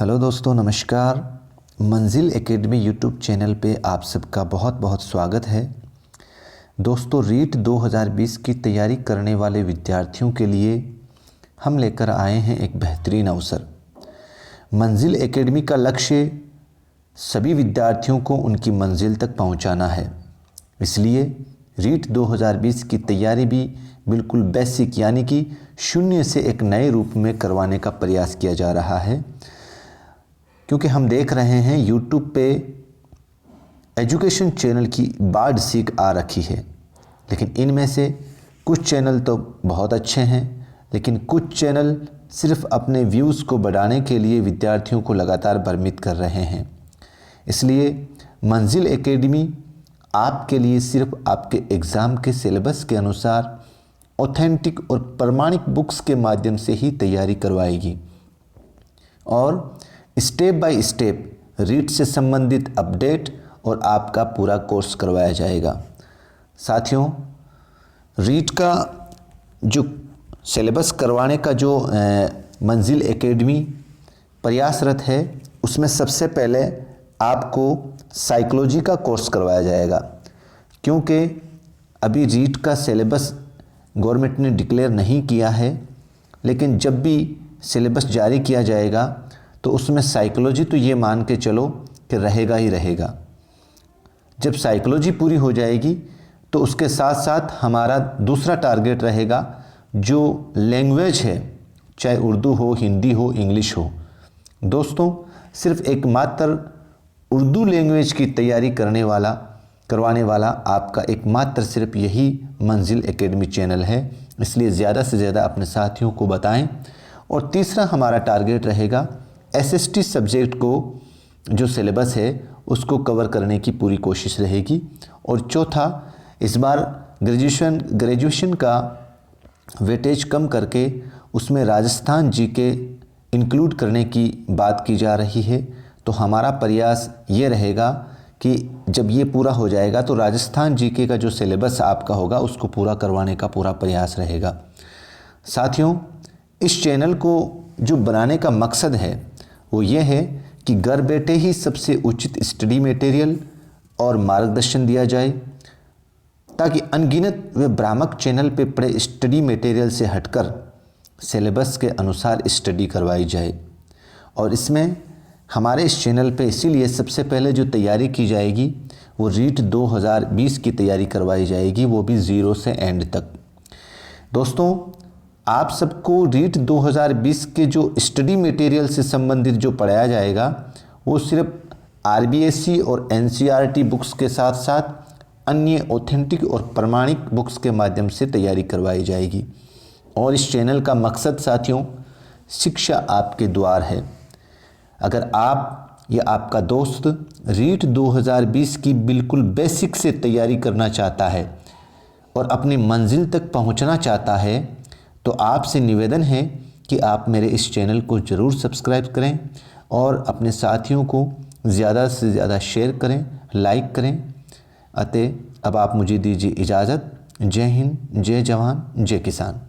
Hello दोस्तों, नमस्कार। मंजिल एकेडमी यूट्यूब चैनल पे आप सबका बहुत बहुत स्वागत है। दोस्तों, रीट 2020 की तैयारी करने वाले विद्यार्थियों के लिए हम लेकर आए हैं एक बेहतरीन अवसर। मंजिल एकेडमी का लक्ष्य सभी विद्यार्थियों को उनकी मंजिल तक पहुंचाना है। इसलिए रीट 2020 की तैयारी भी बिल्कुल बेसिक यानी कि शून्य से एक नए रूप में करवाने का प्रयास किया जा रहा है। क्योंकि हम देख रहे हैं यूट्यूब पे एजुकेशन चैनल की बाढ़ सीख आ रखी है, लेकिन इनमें से कुछ चैनल तो बहुत अच्छे हैं, लेकिन कुछ चैनल सिर्फ अपने व्यूज़ को बढ़ाने के लिए विद्यार्थियों को लगातार भ्रमित कर रहे हैं। इसलिए मंजिल एकेडमी आपके लिए सिर्फ आपके एग्ज़ाम के सिलेबस के अनुसार ऑथेंटिक और प्रमाणिक बुक्स के माध्यम से ही तैयारी करवाएगी और स्टेप बाय स्टेप रीट से संबंधित अपडेट और आपका पूरा कोर्स करवाया जाएगा। साथियों, रीट का जो सिलेबस करवाने का जो मंजिल एकेडमी प्रयासरत है, उसमें सबसे पहले आपको साइकोलॉजी का कोर्स करवाया जाएगा। क्योंकि अभी रीट का सिलेबस गवर्नमेंट ने डिक्लेयर नहीं किया है, लेकिन जब भी सिलेबस जारी किया जाएगा तो उसमें साइकोलॉजी तो ये मान के चलो कि रहेगा ही रहेगा। जब साइकोलॉजी पूरी हो जाएगी तो उसके साथ साथ हमारा दूसरा टारगेट रहेगा जो लैंग्वेज है, चाहे उर्दू हो, हिंदी हो, इंग्लिश हो। दोस्तों, सिर्फ एकमात्र उर्दू लैंग्वेज की तैयारी करवाने वाला आपका एकमात्र सिर्फ यही मंजिल एकेडमी चैनल है। इसलिए ज़्यादा से ज़्यादा अपने साथियों को बताएं। और तीसरा हमारा टारगेट रहेगा एसएसटी सब्जेक्ट को जो सिलेबस है उसको कवर करने की पूरी कोशिश रहेगी। और चौथा, इस बार ग्रेजुएशन का वेटेज कम करके उसमें राजस्थान जीके इंक्लूड करने की बात की जा रही है। तो हमारा प्रयास ये रहेगा कि जब ये पूरा हो जाएगा तो राजस्थान जीके का जो सिलेबस आपका होगा उसको पूरा करवाने का पूरा प्रयास रहेगा। साथियों, इस चैनल को जो बनाने का मकसद है वो ये है कि घर बैठे ही सबसे उचित स्टडी मटेरियल और मार्गदर्शन दिया जाए, ताकि अनगिनत व भ्रामक चैनल पे पड़े स्टडी मटेरियल से हटकर सिलेबस के अनुसार स्टडी करवाई जाए। और इसमें हमारे इस चैनल पे इसीलिए सबसे पहले जो तैयारी की जाएगी वो रीट 2020 की तैयारी करवाई जाएगी, वो भी ज़ीरो से एंड तक। दोस्तों, आप सबको रीट 2020 के जो स्टडी मटेरियल से संबंधित जो पढ़ाया जाएगा वो सिर्फ आरबीएसई और एनसीईआरटी बुक्स के साथ साथ अन्य ऑथेंटिक और प्रमाणिक बुक्स के माध्यम से तैयारी करवाई जाएगी। और इस चैनल का मकसद साथियों, शिक्षा आपके द्वार है। अगर आप या आपका दोस्त रीट 2020 की बिल्कुल बेसिक से तैयारी करना चाहता है और अपनी मंजिल तक पहुंचना चाहता है, तो आपसे निवेदन है कि आप मेरे इस चैनल को ज़रूर सब्सक्राइब करें और अपने साथियों को ज़्यादा से ज़्यादा शेयर करें, लाइक करें। अतः अब आप मुझे दीजिए इजाज़त। जय हिंद, जय जवान, जय किसान।